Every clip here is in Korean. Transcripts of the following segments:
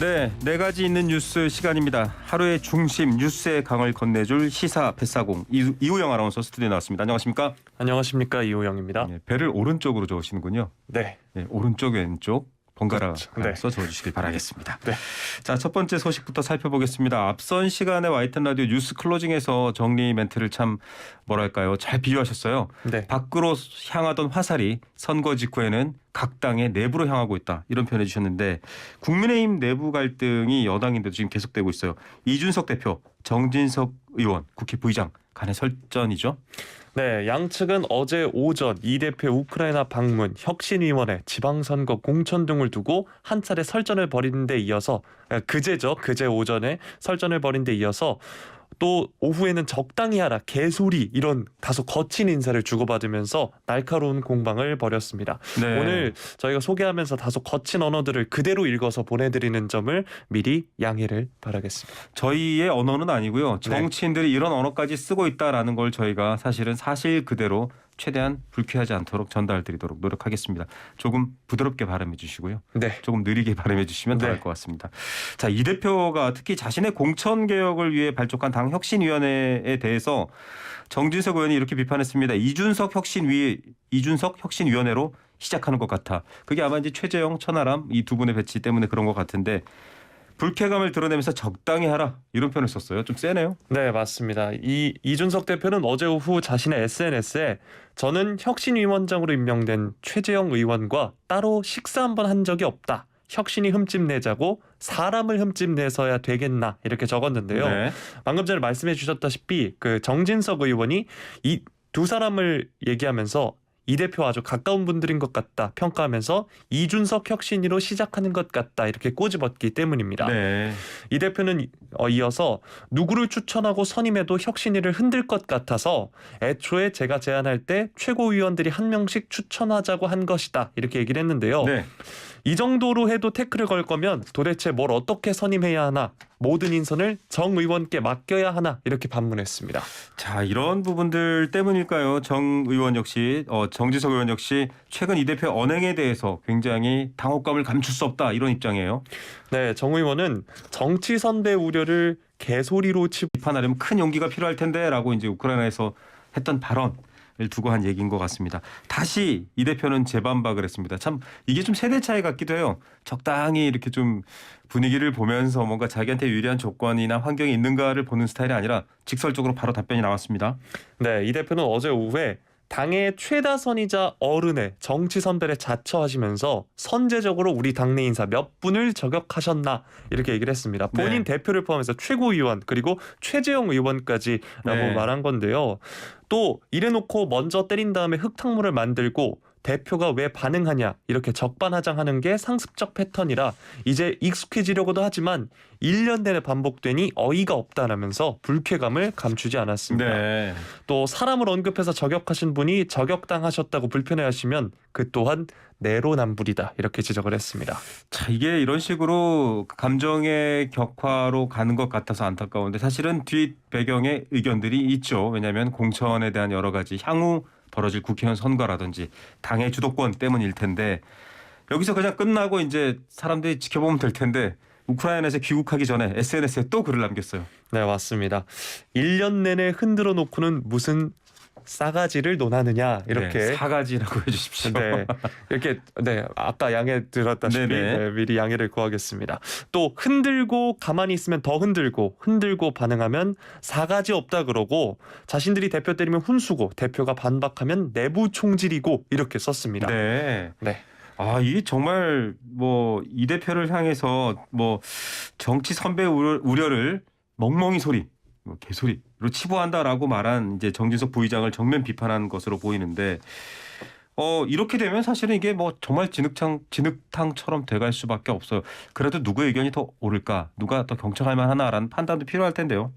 네, 네 가지 있는 뉴스 시간입니다. 하루의 중심 뉴스의 강을 건네줄 시사 뱃사공 이우영 아나운서 스튜디오에 나왔습니다. 안녕하십니까? 안녕하십니까, 이호영입니다. 네, 배를 오른쪽으로 저으시는군요. 네. 네, 오른쪽 왼쪽 번갈아 그렇죠. 가면서 저어주시길 바라겠습니다. 네. 자, 첫 번째 소식부터 살펴보겠습니다. 앞선 시간에 와이튼 라디오 뉴스 클로징에서 정리 멘트를 참 뭐랄까요, 잘 비유하셨어요. 네. 밖으로 향하던 화살이 선거 직후에는 각 당의 내부로 향하고 있다, 이런 표현해 주셨는데, 국민의힘 내부 갈등이 여당인데도 지금 계속되고 있어요. 이준석 대표, 정진석 의원, 국회 부의장 간의 설전이죠. 네, 양측은 어제 오전 이 대표 우크라이나 방문, 혁신위원회, 지방선거 공천 등을 두고 한 차례 설전을 벌이는 데 이어서 그제 오전에 설전을 벌인 데 이어서 또 오후에는 적당히 하라, 개소리, 이런 다소 거친 인사를 주고받으면서 날카로운 공방을 벌였습니다. 네. 오늘 저희가 소개하면서 다소 거친 언어들을 그대로 읽어서 보내드리는 점을 미리 양해를 바라겠습니다. 저희의 언어는 아니고요. 네. 정치인들이 이런 언어까지 쓰고 있다라는 걸 저희가 사실은 사실 그대로 최대한 불쾌하지 않도록 전달드리도록 노력하겠습니다. 조금 부드럽게 발음해 주시고요. 네. 조금 느리게 발음해 주시면 더 네. 나을 것 같습니다. 자, 이 대표가 특히 자신의 공천 개혁을 위해 발족한 당 혁신위원회에 대해서 정진석 의원이 이렇게 비판했습니다. 이준석 혁신위원회로 시작하는 것 같아. 그게 아마 이제 최재형, 천하람 이 두 분의 배치 때문에 그런 것 같은데, 불쾌감을 드러내면서 적당히 하라, 이런 표현을 썼어요. 좀 세네요. 네, 맞습니다. 이준석 대표는 어제 오후 자신의 SNS에 저는 혁신위원장으로 임명된 최재형 의원과 따로 식사 한번 한 적이 없다. 혁신이 흠집내자고 사람을 흠집내서야 되겠나, 이렇게 적었는데요. 네. 방금 전에 말씀해 주셨다시피 그 정진석 의원이 이 두 사람을 얘기하면서 이 대표 아주 가까운 분들인 것 같다 평가하면서 이준석 혁신위로 시작하는 것 같다, 이렇게 꼬집었기 때문입니다. 네. 이 대표는 이어서 누구를 추천하고 선임해도 혁신위를 흔들 것 같아서 애초에 제가 제안할 때 최고위원들이 한 명씩 추천하자고 한 것이다, 이렇게 얘기를 했는데요. 네. 이 정도로 해도 태클을 걸 거면 도대체 뭘 어떻게 선임해야 하나, 모든 인선을 정 의원께 맡겨야 하나, 이렇게 반문했습니다. 자, 이런 부분들 때문일까요? 정 의원 역시, 정진석 의원 역시 최근 이 대표 언행에 대해서 굉장히 당혹감을 감출 수 없다, 이런 입장이에요. 네, 정 의원은 정치 선배 우려를 개소리로 치고 비판하려면 큰 용기가 필요할 텐데라고 이제 우크라이나에서 했던 발언을 두고 한 얘기인 것 같습니다. 다시 이 대표는 재반박을 했습니다. 참 이게 좀 세대 차이 같기도 해요. 적당히 이렇게 좀 분위기를 보면서 뭔가 자기한테 유리한 조건이나 환경이 있는가를 보는 스타일이 아니라 직설적으로 바로 답변이 나왔습니다. 네, 이 대표는 어제 오후에 당의 최다선이자 어른의 정치 선배를 자처하시면서 선제적으로 우리 당내 인사 몇 분을 저격하셨나, 이렇게 얘기를 했습니다. 본인 네. 대표를 포함해서 최고위원 그리고 최재형 의원까지라고 네. 말한 건데요. 또 이래놓고 먼저 때린 다음에 흙탕물을 만들고 대표가 왜 반응하냐, 이렇게 적반하장하는 게 상습적 패턴이라 이제 익숙해지려고도 하지만 1년 내내 반복되니 어이가 없다라면서 불쾌감을 감추지 않았습니다. 네. 또 사람을 언급해서 저격하신 분이 저격당하셨다고 불편해하시면 그 또한 내로남불이다, 이렇게 지적을 했습니다. 자, 이게 이런 식으로 감정의 격화로 가는 것 같아서 안타까운데, 사실은 뒷 배경에 의견들이 있죠. 왜냐하면 공천에 대한 여러 가지 향후 벌어질 국회의원 선거라든지 당의 주도권 때문일 텐데, 여기서 그냥 끝나고 이제 사람들이 지켜보면 될 텐데, 우크라이나에서 귀국하기 전에 SNS에 또 글을 남겼어요. 네, 맞습니다. 1년 내내 흔들어 놓고는 무슨 싸가지를 논하느냐, 이렇게. 네, 사가지라고 해주십시오. 네, 이렇게, 네, 아까 양해 들었다시피 네네. 미리 양해를 구하겠습니다. 또 흔들고 가만히 있으면 더 흔들고, 흔들고 반응하면 사가지 없다 그러고, 자신들이 대표 때리면 훈수고, 대표가 반박하면 내부 총질이고, 이렇게 썼습니다. 네. 네. 아, 이게 정말 뭐 이 대표를 향해서 뭐 정치 선배 우려를 멍멍이 소리, 뭐 개소리로 치부한다라고 말한 이제 정진석 부의장을 정면 비판한 것으로 보이는데, 이렇게 되면 사실은 이게 뭐 정말 진흙탕처럼 돼갈 수밖에 없어요. 그래도 누구의 의견이 더 옳을까, 누가 더 경청할 만하나라는 판단도 필요할 텐데요.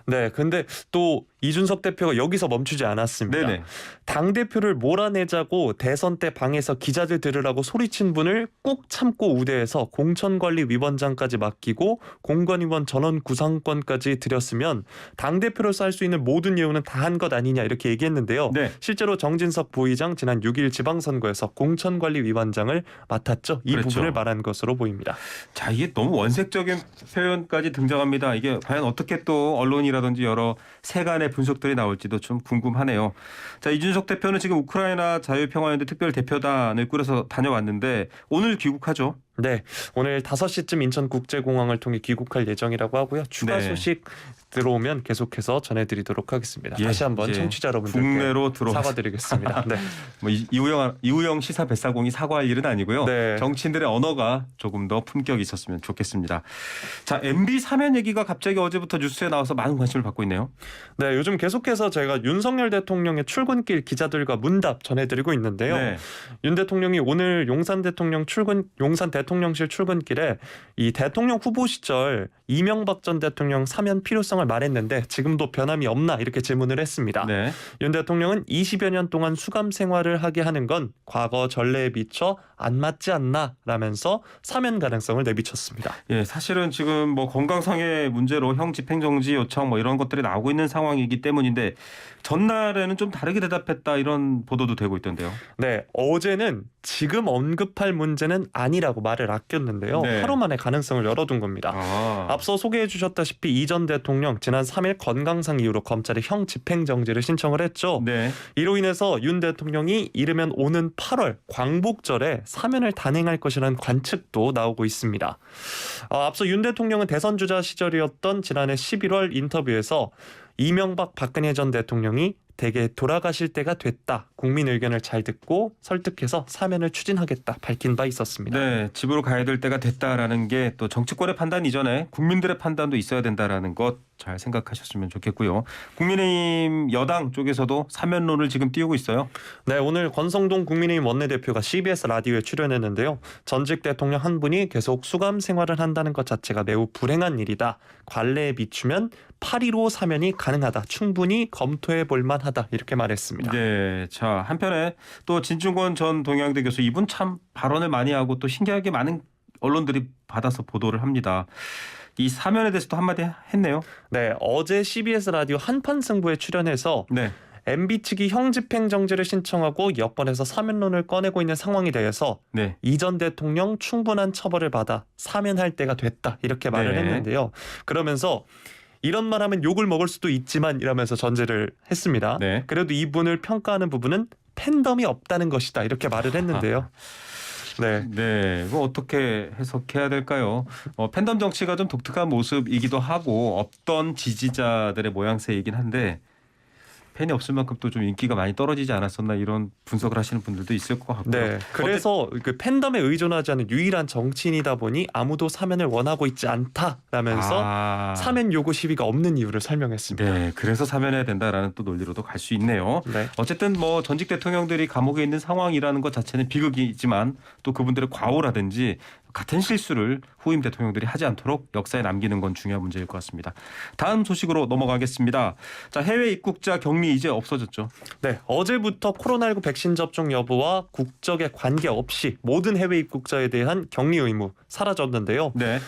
네, 근데 또 이준석 대표가 여기서 멈추지 않았습니다. 네네. 당대표를 몰아내자고 대선 때 방에서 기자들 들으라고 소리친 분을 꾹 참고 우대해서 공천관리위원장까지 맡기고 공관위원 전원 구상권까지 드렸으면 당대표로 쌀 수 있는 모든 예우는 다 한 것 아니냐 이렇게 얘기했는데요. 네. 실제로 정진석 부의장 지난 6일 지방선거에서 공천관리위원장을 맡았죠. 이 그렇죠. 부분을 말한 것으로 보입니다. 자, 이게 너무 원색적인 표현까지 등장합니다. 이게 과연 어떻게 또 언론이라든지 여러 세간의 분석들이 나올지도 좀 궁금하네요. 자, 이준석 대표는 지금 우크라이나 자유평화연대 특별대표단을 꾸려서 다녀왔는데 오늘 귀국하죠. 네, 오늘 5시쯤 인천국제공항을 통해 귀국할 예정이라고 하고요. 추가 네. 소식 들어오면 계속해서 전해드리도록 하겠습니다. 예, 다시 한번 이제 청취자 여러분들께 국내로 들어와 사과드리겠습니다. 네. 뭐 이우영 시사 뱃사공이 사과할 일은 아니고요. 네. 정치인들의 언어가 조금 더 품격이 있었으면 좋겠습니다. 자, MB 사면 얘기가 갑자기 어제부터 뉴스에 나와서 많은 관심을 받고 있네요. 네, 요즘 계속해서 제가 윤석열 대통령의 출근길 기자들과 문답 전해드리고 있는데요. 네. 윤 대통령이 오늘 용산 대통령실 출근길에 이 대통령 후보 시절 이명박 전 대통령 사면 필요성을 말했는데 지금도 변함이 없나 이렇게 질문을 했습니다. 네. 윤 대통령은 20여 년 동안 수감 생활을 하게 하는 건 과거 전례에 비춰 안 맞지 않나 라면서 사면 가능성을 내비쳤습니다. 예, 사실은 지금 뭐 건강상의 문제로 형 집행정지 요청 뭐 이런 것들이 나오고 있는 상황이기 때문인데 전날에는 좀 다르게 대답했다 이런 보도도 되고 있던데요. 네, 어제는 지금 언급할 문제는 아니라고 말을 아꼈는데요. 네. 하루 만에 가능성을 열어둔 겁니다. 앞서 소개해 주셨다시피 이 전 대통령 지난 3일 건강상 이유로 검찰에 형 집행정지를 신청을 했죠. 네. 이로 인해서 윤 대통령이 이르면 오는 8월 광복절에 사면을 단행할 것이라는 관측도 나오고 있습니다. 앞서 윤 대통령은 대선 주자 시절이었던 지난해 11월 인터뷰에서 이명박 박근혜 전 대통령이 대개 돌아가실 때가 됐다. 국민 의견을 잘 듣고 설득해서 사면을 추진하겠다 밝힌 바 있었습니다. 네, 집으로 가야 될 때가 됐다라는 게 또 정치권의 판단 이전에 국민들의 판단도 있어야 된다라는 것 잘 생각하셨으면 좋겠고요. 국민의힘 여당 쪽에서도 사면론을 지금 띄우고 있어요. 네, 오늘 권성동 국민의힘 원내대표가 CBS 라디오에 출연했는데요. 전직 대통령 한 분이 계속 수감 생활을 한다는 것 자체가 매우 불행한 일이다. 관례에 비추면 8.15 사면이 가능하다. 충분히 검토해 볼 만하다. 이렇게 말했습니다. 네, 자 한편에 또 진중권 전 동양대 교수 이분 참 발언을 많이 하고 또 신기하게 많은 언론들이 받아서 보도를 합니다. 이 사면에 대해서도 한마디 했네요. 네, 어제 CBS 라디오 한판 승부에 출연해서 네. MB 측이 형 집행정지를 신청하고 여권에서 사면론을 꺼내고 있는 상황에 대해서 네. 이 전 대통령 충분한 처벌을 받아 사면할 때가 됐다 이렇게 말을 네. 했는데요. 그러면서 이런 말하면 욕을 먹을 수도 있지만 이러면서 전제를 했습니다. 네. 그래도 이분을 평가하는 부분은 팬덤이 없다는 것이다 이렇게 말을 했는데요. 네. 네, 이거 어떻게 해석해야 될까요? 팬덤 정치가 좀 독특한 모습이기도 하고 없던 지지자들의 모양새이긴 한데 팬이 없을 만큼 또 좀 인기가 많이 떨어지지 않았었나 이런 분석을 하시는 분들도 있을 것 같고요. 네. 그래서 그 팬덤에 의존하지 않는 유일한 정치인이다 보니 아무도 사면을 원하고 있지 않다라면서 사면 요구 시위가 없는 이유를 설명했습니다. 네, 그래서 사면해야 된다라는 또 논리로도 갈 수 있네요. 네. 어쨌든 뭐 전직 대통령들이 감옥에 있는 상황이라는 것 자체는 비극이지만 또 그분들의 과오라든지 같은 실수를 후임 대통령들이 하지 않도록 역사에 남기는 건 중요한 문제일 것 같습니다. 다음 소식으로 넘어가겠습니다. 자, 해외 입국자 격리 이제 없어졌죠. 네, 어제부터 코로나19 백신 접종 여부와 국적에 관계없이 모든 해외 입국자에 대한 격리 의무 사라졌는데요. 네.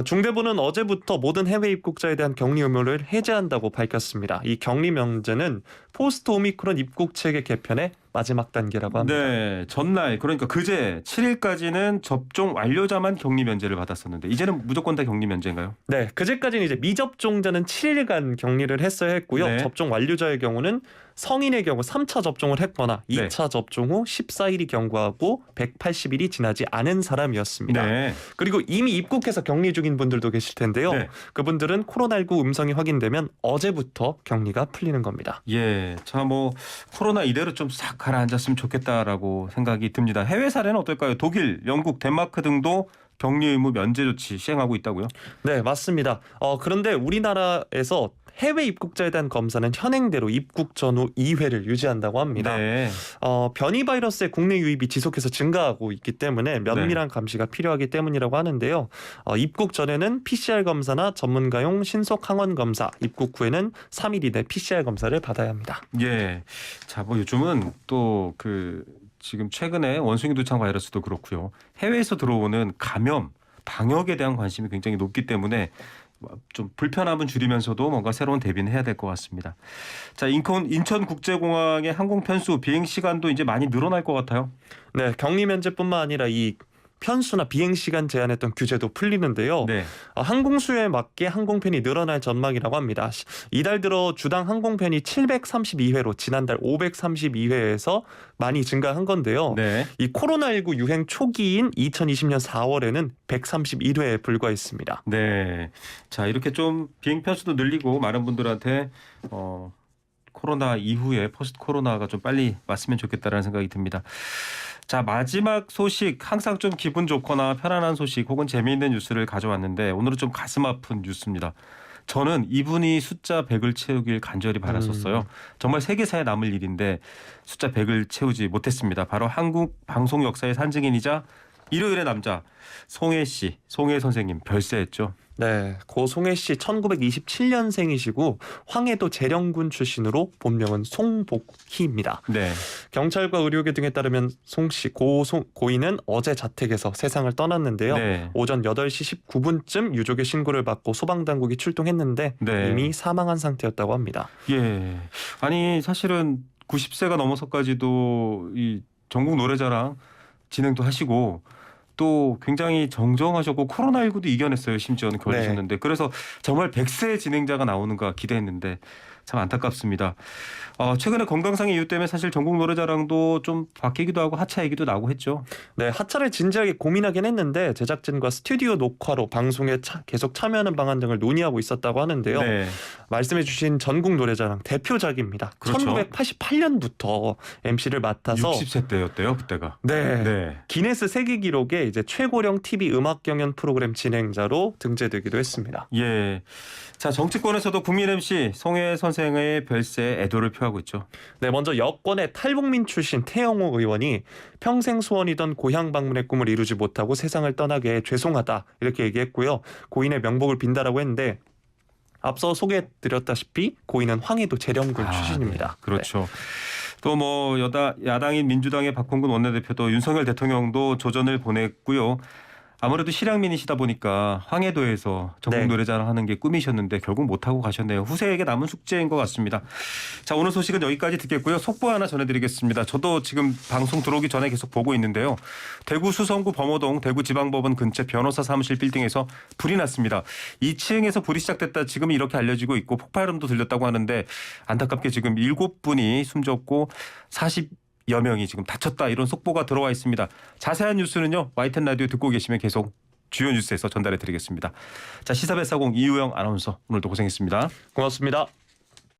중대부는 어제부터 모든 해외 입국자에 대한 격리 의무를 해제한다고 밝혔습니다. 이 격리 명제는 포스트 오미크론 입국 체계 개편의 마지막 단계라고 합니다. 네, 전날 그러니까 그제 7일까지는 접종 완료자만 격리 면제를 받았었는데 이제는 무조건 다 격리 면제인가요? 네, 그제까지는 이제 미접종자는 7일간 격리를 했어야 했고요. 네. 접종 완료자의 경우는 성인의 경우 3차 접종을 했거나 네. 2차 접종 후 14일이 경과하고 180일이 지나지 않은 사람이었습니다. 네. 그리고 이미 입국해서 격리 중인 분들도 계실 텐데요. 네. 그분들은 코로나19 음성이 확인되면 어제부터 격리가 풀리는 겁니다. 예, 자 뭐 코로나 이대로 좀 싹 가라앉았으면 좋겠다라고 생각이 듭니다. 해외 사례는 어떨까요? 독일, 영국, 덴마크 등도 격리 의무 면제 조치 시행하고 있다고요? 네, 맞습니다. 그런데 우리나라에서 해외 입국자에 대한 검사는 현행대로 입국 전후 2회를 유지한다고 합니다. 네. 변이 바이러스의 국내 유입이 지속해서 증가하고 있기 때문에 면밀한 감시가 필요하기 때문이라고 하는데요. 입국 전에는 PCR 검사나 전문가용 신속 항원 검사, 입국 후에는 3일 이내 PCR 검사를 받아야 합니다. 예. 자, 뭐 요즘은 또 지금 최근에 원숭이 두창 바이러스도 그렇고요. 해외에서 들어오는 감염, 방역에 대한 관심이 굉장히 높기 때문에 좀 불편함은 줄이면서도 뭔가 새로운 대비는 해야 될 것 같습니다. 자, 인천국제공항의 항공 편수, 비행 시간도 이제 많이 늘어날 것 같아요. 네, 격리 면제뿐만 아니라 이 편수나 비행 시간 제한했던 규제도 풀리는데요. 네. 항공 수요에 맞게 항공편이 늘어날 전망이라고 합니다. 이달 들어 주당 항공편이 732회로 지난달 532회에서 많이 증가한 건데요. 네. 이 코로나19 유행 초기인 2020년 4월에는 131회에 불과했습니다. 네. 자, 이렇게 좀 비행 편수도 늘리고 많은 분들한테 코로나 이후에 포스트 코로나가 좀 빨리 왔으면 좋겠다라는 생각이 듭니다. 자, 마지막 소식, 항상 좀 기분 좋거나 편안한 소식 혹은 재미있는 뉴스를 가져왔는데 오늘은 좀 가슴 아픈 뉴스입니다. 저는 이분이 숫자 100을 채우길 간절히 바랐었어요. 정말 세계사에 남을 일인데 숫자 100을 채우지 못했습니다. 바로 한국 방송 역사의 산증인이자 일요일의 남자 송혜 씨, 송혜 선생님 별세했죠. 네, 고 송혜 씨 1927년생이시고 황해도 재령군 출신으로 본명은 송복희입니다. 네. 경찰과 의료계 등에 따르면 송 씨 고인은 어제 자택에서 세상을 떠났는데요. 네. 오전 8시 19분쯤 유족의 신고를 받고 소방당국이 출동했는데 네. 이미 사망한 상태였다고 합니다. 예. 아니 사실은 90세가 넘어서까지도 이 전국 노래자랑 진행도 하시고 또 굉장히 정정하셨고 코로나19도 이겨냈어요. 심지어는 겨루셨는데 그래서 정말 100세 진행자가 나오는가 기대했는데 참 안타깝습니다. 최근에 건강상의 이유 때문에 사실 전국 노래자랑도 좀 바뀌기도 하고 하차 얘기도 나고 했죠. 네, 하차를 진지하게 고민하긴 했는데 제작진과 스튜디오 녹화로 방송에 계속 참여하는 방안 등을 논의하고 있었다고 하는데요. 네. 말씀해주신 전국 노래자랑 대표작입니다. 그렇죠. 1988년부터 MC를 맡아서 60세 때였대요 그때가. 네. 네. 기네스 세계 기록에 이제 최고령 TV 음악 경연 프로그램 진행자로 등재되기도 했습니다. 예. 자, 정치권에서도 국민 MC 송혜 선생의 별세에 애도를 표하고 있죠. 네, 먼저 여권의 탈북민 출신 태영호 의원이 평생 소원이던 고향 방문의 꿈을 이루지 못하고 세상을 떠나게 죄송하다 이렇게 얘기했고요. 고인의 명복을 빈다라고 했는데 앞서 소개해드렸다시피 고인은 황해도 재령군 출신입니다. 네. 그렇죠. 또 뭐 야당인 민주당의 박홍근 원내대표도 윤석열 대통령도 조전을 보냈고요. 아무래도 실향민이시다 보니까 황해도에서 전국 네. 노래자랑 하는 게 꿈이셨는데 결국 못하고 가셨네요. 후세에게 남은 숙제인 것 같습니다. 자, 오늘 소식은 여기까지 듣겠고요. 속보 하나 전해드리겠습니다. 저도 지금 방송 들어오기 전에 계속 보고 있는데요. 대구 수성구 범어동 대구지방법원 근처 변호사 사무실 빌딩에서 불이 났습니다. 2층에서 불이 시작됐다 지금 이렇게 알려지고 있고 폭발음도 들렸다고 하는데 안타깝게 지금 7분이 숨졌고 40여 명이 지금 다쳤다 이런 속보가 들어와 있습니다. 자세한 뉴스는요. YTN 라디오 듣고 계시면 계속 주요 뉴스에서 전달해 드리겠습니다. 자, 시사배사공 이유영 아나운서 오늘도 고생했습니다. 고맙습니다.